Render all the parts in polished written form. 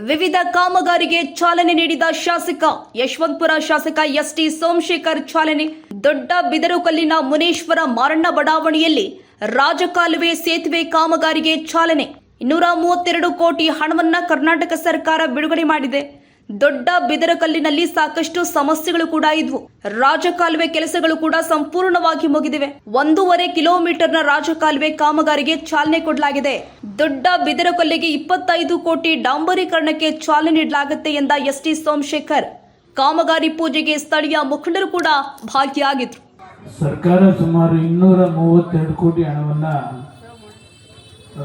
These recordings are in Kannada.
ವಿವಿಧ ಕಾಮಗಾರಿಗೆ ಚಾಲನೆ ನೀಡಿದ ಶಾಸಕ ಯಶವಂತಪುರ ಶಾಸಕ ಎಸ್ಟಿ ಸೋಮಶೇಖರ್ ಚಾಲನೆ. ದೊಡ್ಡ ಬಿದರುಕಲ್ಲಿನ ಮುನೇಶ್ವರ ಮಾರಣ್ಣ ಬಡಾವಣೆಯಲ್ಲಿ ರಾಜಕಾಲುವೆ ಸೇತುವೆ ಕಾಮಗಾರಿಗೆ ಚಾಲನೆ. 232 ಕೋಟಿ ಹಣವನ್ನ ಕರ್ನಾಟಕ ಸರ್ಕಾರ ಬಿಡುಗಡೆ ಮಾಡಿದೆ. ದೊಡ್ಡ ಬಿದರಕಲ್ಲಿನಲ್ಲಿ ಸಾಕಷ್ಟು ಸಮಸ್ಯೆಗಳು ಕೂಡ ಇದ್ವು. ರಾಜಕಾಲುವೆ ಕೆಲಸಗಳು ಕೂಡ ಸಂಪೂರ್ಣವಾಗಿ ಮುಗಿದಿವೆ. 1.5 ಕಿಲೋಮೀಟರ್ನ ರಾಜಕಾಲುವೆ ಕಾಮಗಾರಿಗೆ ಚಾಲನೆ ಕೊಡಲಾಗಿದೆ. ದೊಡ್ಡ ಬಿದರಕಲ್ಲಿಗೆ 25 ಕೋಟಿ ಡಾಂಬರೀಕರಣಕ್ಕೆ ಚಾಲನೆ ನೀಡಲಾಗುತ್ತೆ ಎಂದ ಎಸ್ಟಿ ಸೋಮಶೇಖರ್. ಕಾಮಗಾರಿ ಪೂಜೆಗೆ ಸ್ಥಳೀಯ ಮುಖಂಡರು ಕೂಡ ಭಾಗಿಯಾಗಿದ್ರು. ಸರ್ಕಾರ ಸುಮಾರು 232 ಕೋಟಿ ಹಣವನ್ನ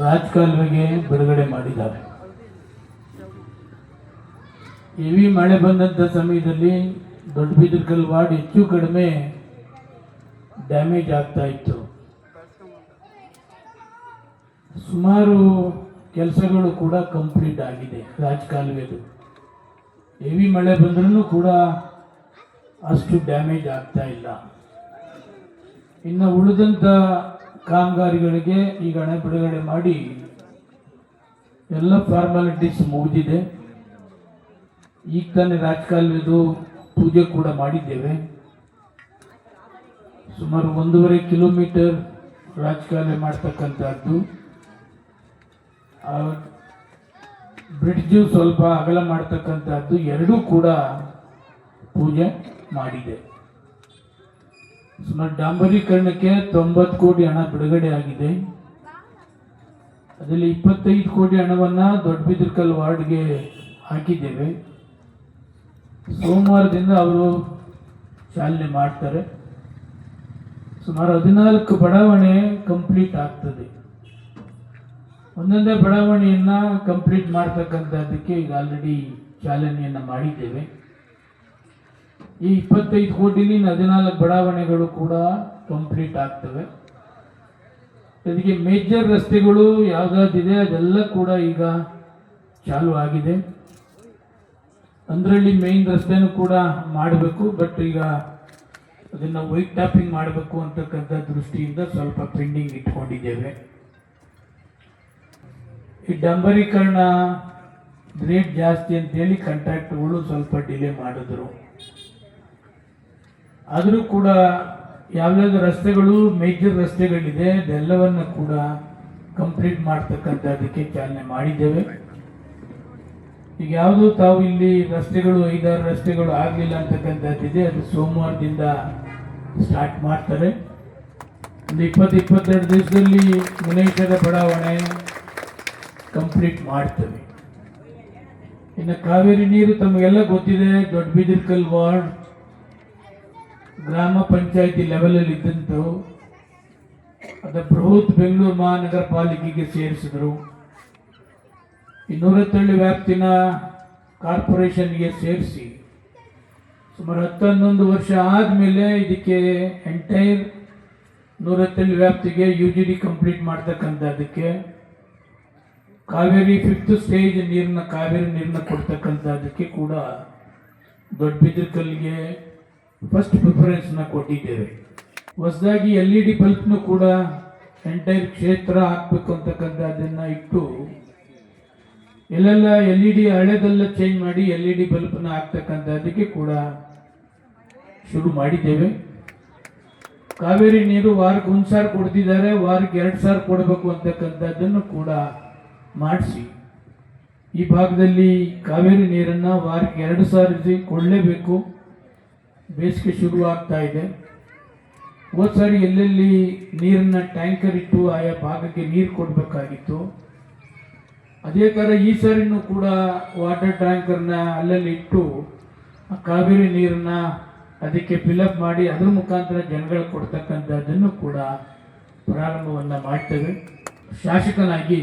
ರಾಜಕಾಲುವೆಗೆ ಬಿಡುಗಡೆ ಮಾಡಿದ್ದಾರೆ. ಹೆವಿ ಮಳೆ ಬಂದಂಥ ಸಮಯದಲ್ಲಿ ದೊಡ್ಡಬಿದರಕಲ್ ವಾರ್ಡ್ ಹೆಚ್ಚು ಕಡಿಮೆ ಡ್ಯಾಮೇಜ್ ಆಗ್ತಾ ಇತ್ತು. ಸುಮಾರು ಕೆಲಸಗಳು ಕೂಡ ಕಂಪ್ಲೀಟ್ ಆಗಿದೆ. ರಾಜಕಾಲುವೆದು ಹೆವಿ ಮಳೆ ಬಂದ್ರೂ ಕೂಡ ಅಷ್ಟು ಡ್ಯಾಮೇಜ್ ಆಗ್ತಾ ಇಲ್ಲ. ಇನ್ನು ಉಳಿದಂಥ ಕಾಮಗಾರಿಗಳಿಗೆ ಈಗ ಹಣ ಬಿಡುಗಡೆ ಮಾಡಿ ಎಲ್ಲ ಫಾರ್ಮಾಲಿಟೀಸ್ ಮುಗಿದಿದೆ. ಈಗ ತಾನೇ ರಾಜಕಾಲುವೆದು ಪೂಜೆ ಕೂಡ ಮಾಡಿದ್ದೇವೆ. ಸುಮಾರು 1.5 ಕಿಲೋಮೀಟರ್ ರಾಜಕಾಲುವೆ ಮಾಡ್ತಕ್ಕಂಥದ್ದು. ಬ್ರಿಡ್ಜು ಸ್ವಲ್ಪ ಅಗಲ ಮಾಡ್ತಕ್ಕಂಥದ್ದು ಎರಡೂ ಕೂಡ ಪೂಜೆ ಮಾಡಿದೆ. ಸುಮಾರು ಡಾಂಬರೀಕರಣಕ್ಕೆ 90 ಕೋಟಿ ಹಣ ಬಿಡುಗಡೆ ಆಗಿದೆ. ಅದರಲ್ಲಿ 25 ಕೋಟಿ ಹಣವನ್ನು ದೊಡ್ಡಬಿದರಕಲ್ ವಾರ್ಡ್ಗೆ ಹಾಕಿದ್ದೇವೆ. ಸೋಮವಾರದಿಂದ ಅವರು ಚಾಲನೆ ಮಾಡ್ತಾರೆ. ಸುಮಾರು 14 ಬಡಾವಣೆ ಕಂಪ್ಲೀಟ್ ಆಗ್ತದೆ. ಒಂದೊಂದೇ ಬಡಾವಣೆಯನ್ನು ಕಂಪ್ಲೀಟ್ ಮಾಡ್ತಕ್ಕಂಥದ್ದಕ್ಕೆ ಈಗ ಆಲ್ರೆಡಿ ಚಾಲನೆಯನ್ನು ಮಾಡಿದ್ದೇವೆ. ಈ 25 ಕೋಟಿಲಿ 14 ಬಡಾವಣೆಗಳು ಕೂಡ ಕಂಪ್ಲೀಟ್ ಆಗ್ತವೆ. ಅದಕ್ಕೆ ಮೇಜರ್ ರಸ್ತೆಗಳು ಯಾವುದಾದಿದೆ ಅದೆಲ್ಲ ಕೂಡ ಈಗ ಚಾಲು ಆಗಿದೆ. ಅದರಲ್ಲಿ ಮೇನ್ ರಸ್ತೆನೂ ಕೂಡ ಮಾಡಬೇಕು. ಬಟ್ ಈಗ ಅದನ್ನು ವೈಟ್ ಟಾಪಿಂಗ್ ಮಾಡಬೇಕು ಅಂತಕ್ಕಂಥ ದೃಷ್ಟಿಯಿಂದ ಸ್ವಲ್ಪ ಪೆಂಡಿಂಗ್ ಇಟ್ಕೊಂಡಿದ್ದೇವೆ. ಈ ಡಾಂಬರೀಕರಣ ರೇಟ್ ಜಾಸ್ತಿ ಅಂತೇಳಿ ಕಾಂಟ್ರಾಕ್ಟ್ಗಳು ಸ್ವಲ್ಪ ಡಿಲೇ ಮಾಡಿದ್ರು. ಆದರೂ ಕೂಡ ಯಾವ್ಯಾವ ರಸ್ತೆಗಳು ಮೇಜರ್ ರಸ್ತೆಗಳಿದೆ ಅದೆಲ್ಲವನ್ನು ಕೂಡ ಕಂಪ್ಲೀಟ್ ಮಾಡ್ತಕ್ಕಂಥದ್ದಕ್ಕೆ ಚಾಲನೆ ಮಾಡಿದ್ದೇವೆ. ಈಗ ಯಾವುದು ತಾವು ಇಲ್ಲಿ ರಸ್ತೆಗಳು 5-6 ರಸ್ತೆಗಳು ಆಗಲಿಲ್ಲ ಅಂತಕ್ಕಂಥದ್ದಿದೆ, ಅದು ಸೋಮವಾರದಿಂದ ಸ್ಟಾರ್ಟ್ ಮಾಡ್ತಾರೆ. ಒಂದು 20-22 ದಿವಸದಲ್ಲಿ ಮುನೇಶ್ವರ ಬಡಾವಣೆ ಕಂಪ್ಲೀಟ್ ಮಾಡ್ತವೆ. ಇನ್ನು ಕಾವೇರಿ ನೀರು ತಮಗೆಲ್ಲ ಗೊತ್ತಿದೆ. ದೊಡ್ಡಬಿದರಕಲ್ ವಾರ್ಡ್ ಗ್ರಾಮ ಪಂಚಾಯಿತಿ ಲೆವೆಲಲ್ಲಿ ಇದ್ದಂತು ಅದು ಬೃಹತ್ ಬೆಂಗಳೂರು ಮಹಾನಗರ ಪಾಲಿಕೆಗೆ ಸೇರಿಸಿದ್ರು. 230 ವ್ಯಾಪ್ತಿನ ಕಾರ್ಪೊರೇಷನ್ಗೆ ಸೇರಿಸಿ ಸುಮಾರು 10-11 ವರ್ಷ ಆದಮೇಲೆ ಇದಕ್ಕೆ ಎಂಟೈರ್ 130 ವ್ಯಾಪ್ತಿಗೆ UGD ಕಂಪ್ಲೀಟ್ ಮಾಡ್ತಕ್ಕಂಥದ್ದಕ್ಕೆ ಕಾವೇರಿ 5th ಸ್ಟೇಜ್ ಕಾವೇರಿ ನೀರನ್ನ ಕೊಡ್ತಕ್ಕಂಥದ್ದಕ್ಕೆ ಕೂಡ ದೊಡ್ಡಬಿದರಕಲ್ಗೆ ಫಸ್ಟ್ ಪ್ರಿಫರೆನ್ಸ್ನ ಕೊಟ್ಟಿದ್ದೇವೆ. ಹೊಸದಾಗಿ LED ಬಲ್ಬ್ನು ಕೂಡ ಎಂಟೈರ್ ಕ್ಷೇತ್ರ ಹಾಕಬೇಕು ಅಂತಕ್ಕಂಥದ್ದನ್ನು ಇಟ್ಟು ಎಲ್ಲೆಲ್ಲ LED ಹಳೆದೆಲ್ಲ ಚೇಂಜ್ ಮಾಡಿ LED ಬಲ್ಬ್ನ ಹಾಕ್ತಕ್ಕಂಥದ್ದಕ್ಕೆ ಕೂಡ ಶುರು ಮಾಡಿದ್ದೇವೆ. ಕಾವೇರಿ ನೀರು ವಾರಕ್ಕೆ 1 ಸಾರಿ ಕೊಡ್ತಿದ್ದಾರೆ, ವಾರಕ್ಕೆ 2 ಸಾರಿ ಕೊಡಬೇಕು ಅಂತಕ್ಕಂಥದ್ದನ್ನು ಕೂಡ ಮಾಡಿಸಿ ಈ ಭಾಗದಲ್ಲಿ ಕಾವೇರಿ ನೀರನ್ನು ವಾರಕ್ಕೆ 2 ಸಾರಿ ಕೊಡಲೇಬೇಕು. ಬೇಸಿಗೆ ಶುರು ಆಗ್ತಾ ಇದೆ. ಹೋದ ಸಾರಿ ಎಲ್ಲೆಲ್ಲಿ ನೀರನ್ನು ಟ್ಯಾಂಕರ್ ಇಟ್ಟು ಆಯಾ ಭಾಗಕ್ಕೆ ನೀರು ಕೊಡಬೇಕಾಗಿತ್ತು, ಅದೇ ಥರ ಈ ಸಾರಿನೂ ಕೂಡ ವಾಟರ್ ಟ್ಯಾಂಕರ್ನ ಅಲ್ಲಲ್ಲಿ ಇಟ್ಟು ಕಾವೇರಿ ನೀರನ್ನು ಅದಕ್ಕೆ ಫಿಲಪ್ ಮಾಡಿ ಅದ್ರ ಮುಖಾಂತರ ಜನಗಳು ಕೊಡ್ತಕ್ಕಂಥದ್ದನ್ನು ಕೂಡ ಪ್ರಾರಂಭವನ್ನು ಮಾಡ್ತೇವೆ. ಶಾಸಕನಾಗಿ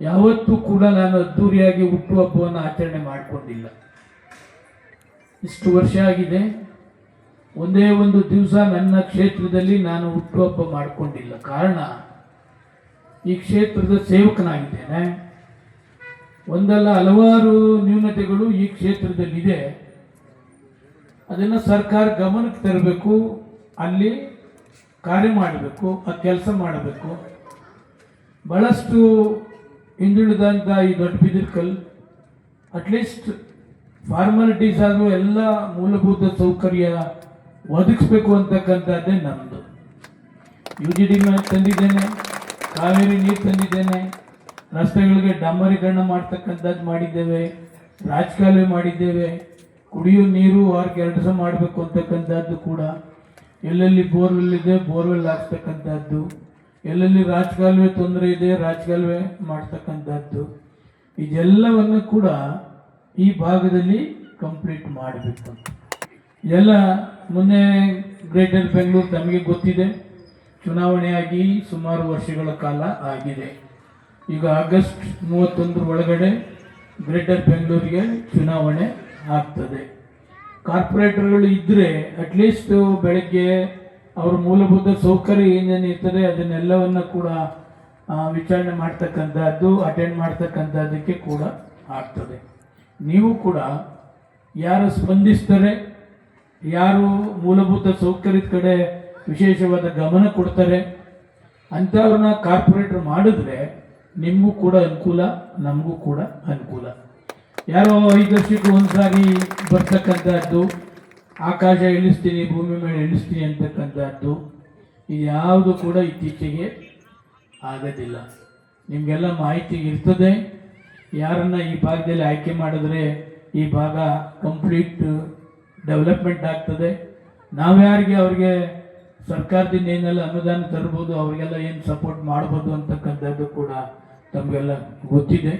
ಯಾವತ್ತೂ ಕೂಡ ನಾನು ಅದ್ದೂರಿಯಾಗಿ ಹುಟ್ಟುಹಬ್ಬವನ್ನು ಆಚರಣೆ ಮಾಡಿಕೊಂಡಿಲ್ಲ. ಇಷ್ಟು ವರ್ಷ ಆಗಿದೆ, ಒಂದೇ ಒಂದು ದಿವಸ ನನ್ನ ಕ್ಷೇತ್ರದಲ್ಲಿ ನಾನು ಹುಟ್ಟುಹಬ್ಬ ಮಾಡಿಕೊಂಡಿಲ್ಲ. ಕಾರಣ, ಈ ಕ್ಷೇತ್ರದ ಸೇವಕನಾಗಿದ್ದೇನೆ. ಒಂದಲ್ಲ ಹಲವಾರು ನ್ಯೂನತೆಗಳು ಈ ಕ್ಷೇತ್ರದಲ್ಲಿದೆ. ಅದನ್ನು ಸರ್ಕಾರ ಗಮನಕ್ಕೆ ತರಬೇಕು, ಅಲ್ಲಿ ಕಾರ್ಯ ಮಾಡಬೇಕು, ಆ ಕೆಲಸ ಮಾಡಬೇಕು. ಬಹಳಷ್ಟು ಹಿಂದುಳಿದಂಥ ಈ ದೊಡ್ಡಬಿದರಕಲ್ ಅಟ್ಲೀಸ್ಟ್ ಫಾರ್ಮಾಲಿಟೀಸ್ ಆಗುವ ಎಲ್ಲ ಮೂಲಭೂತ ಸೌಕರ್ಯ ಒದಗಿಸ್ಬೇಕು ಅಂತಕ್ಕಂಥದ್ದೇ ನಮ್ಮದು. UGD ತಂದಿದ್ದೇನೆ, ಕಾವೇರಿ ನೀರು ತಂದಿದ್ದೇನೆ, ರಸ್ತೆಗಳಿಗೆ ಡಾಂಬರೀಕರಣ ಮಾಡ್ತಕ್ಕಂಥದ್ದು ಮಾಡಿದ್ದೇವೆ, ರಾಜಕಾಲುವೆ ಮಾಡಿದ್ದೇವೆ, ಕುಡಿಯೋ ನೀರು ವಾರಕ್ಕೆ 2 ಸಲ ಮಾಡಬೇಕು ಅಂತಕ್ಕಂಥದ್ದು ಕೂಡ, ಎಲ್ಲೆಲ್ಲಿ ಬೋರ್ವೆಲ್ ಇದೆ ಬೋರ್ವೆಲ್ ಹಾಕ್ತಕ್ಕಂಥದ್ದು, ಎಲ್ಲೆಲ್ಲಿ ರಾಜಕಾಲುವೆ ತೊಂದರೆ ಇದೆ ರಾಜಕಾಲುವೆ ಮಾಡ್ತಕ್ಕಂಥದ್ದು, ಇದೆಲ್ಲವನ್ನು ಕೂಡ ಈ ಭಾಗದಲ್ಲಿ ಕಂಪ್ಲೀಟ್ ಮಾಡಬೇಕು. ಎಲ್ಲ ಮೊನ್ನೆ ಗ್ರೇಟರ್ ಬೆಂಗಳೂರು ತಮಗೆ ಗೊತ್ತಿದೆ, ಚುನಾವಣೆಯಾಗಿ ಸುಮಾರು ವರ್ಷಗಳ ಕಾಲ ಆಗಿದೆ. ಈಗ ಆಗಸ್ಟ್ 31 ಒಳಗಡೆ ಗ್ರೇಟರ್ ಬೆಂಗಳೂರಿಗೆ ಚುನಾವಣೆ ಆಗ್ತದೆ. ಕಾರ್ಪೊರೇಟರ್ಗಳು ಇದ್ದರೆ ಅಟ್ಲೀಸ್ಟ್ ಬೆಳಗ್ಗೆ ಅವ್ರ ಮೂಲಭೂತ ಸೌಕರ್ಯ ಏನೇನು ಇರ್ತದೆ ಅದನ್ನೆಲ್ಲವನ್ನು ಕೂಡ ವಿಚಾರಣೆ ಮಾಡ್ತಕ್ಕಂಥದ್ದು, ಅಟೆಂಡ್ ಮಾಡ್ತಕ್ಕಂಥದ್ದಕ್ಕೆ ಕೂಡ ಆಗ್ತದೆ. ನೀವು ಕೂಡ ಯಾರು ಸ್ಪಂದಿಸ್ತಾರೆ, ಯಾರು ಮೂಲಭೂತ ಸೌಕರ್ಯದ ಕಡೆ ವಿಶೇಷವಾದ ಗಮನ ಕೊಡ್ತಾರೆ ಅಂಥವ್ರನ್ನ ಕಾರ್ಪೊರೇಟರ್ ಮಾಡಿದ್ರೆ ನಿಮಗೂ ಕೂಡ ಅನುಕೂಲ, ನಮಗೂ ಕೂಡ ಅನುಕೂಲ. ಯಾರೋ 5 ವರ್ಷಕ್ಕೆ ಒಂದ್ಸಾರಿ ಬರ್ತಕ್ಕಂಥದ್ದು, ಆಕಾಶ ಇಳಿಸ್ತೀನಿ ಭೂಮಿ ಮೇಲೆ ಇಳಿಸ್ತೀನಿ ಅಂತಕ್ಕಂಥದ್ದು ಇದು ಯಾವುದು ಕೂಡ ಇತ್ತೀಚೆಗೆ ಆಗೋದಿಲ್ಲ. ನಿಮಗೆಲ್ಲ ಮಾಹಿತಿ ಇರ್ತದೆ. ಯಾರನ್ನ ಈ ಭಾಗದಲ್ಲಿ ಆಯ್ಕೆ ಮಾಡಿದ್ರೆ ಈ ಭಾಗ ಕಂಪ್ಲೀಟ್ ಡೆವಲಪ್ಮೆಂಟ್ ಆಗ್ತದೆ. ನಾವ್ಯಾರಿಗೆ ಅವ್ರಿಗೆ ಸರ್ಕಾರದಿಂದ ಏನೆಲ್ಲ ಅನುದಾನ ತರ್ಬೋದು, ಅವ್ರಿಗೆಲ್ಲ ಏನು ಸಪೋರ್ಟ್ ಮಾಡ್ಬೋದು ಅಂತಕ್ಕಂಥದ್ದು ಕೂಡ ತಮಗೆಲ್ಲ ಗೊತ್ತಿದೆ.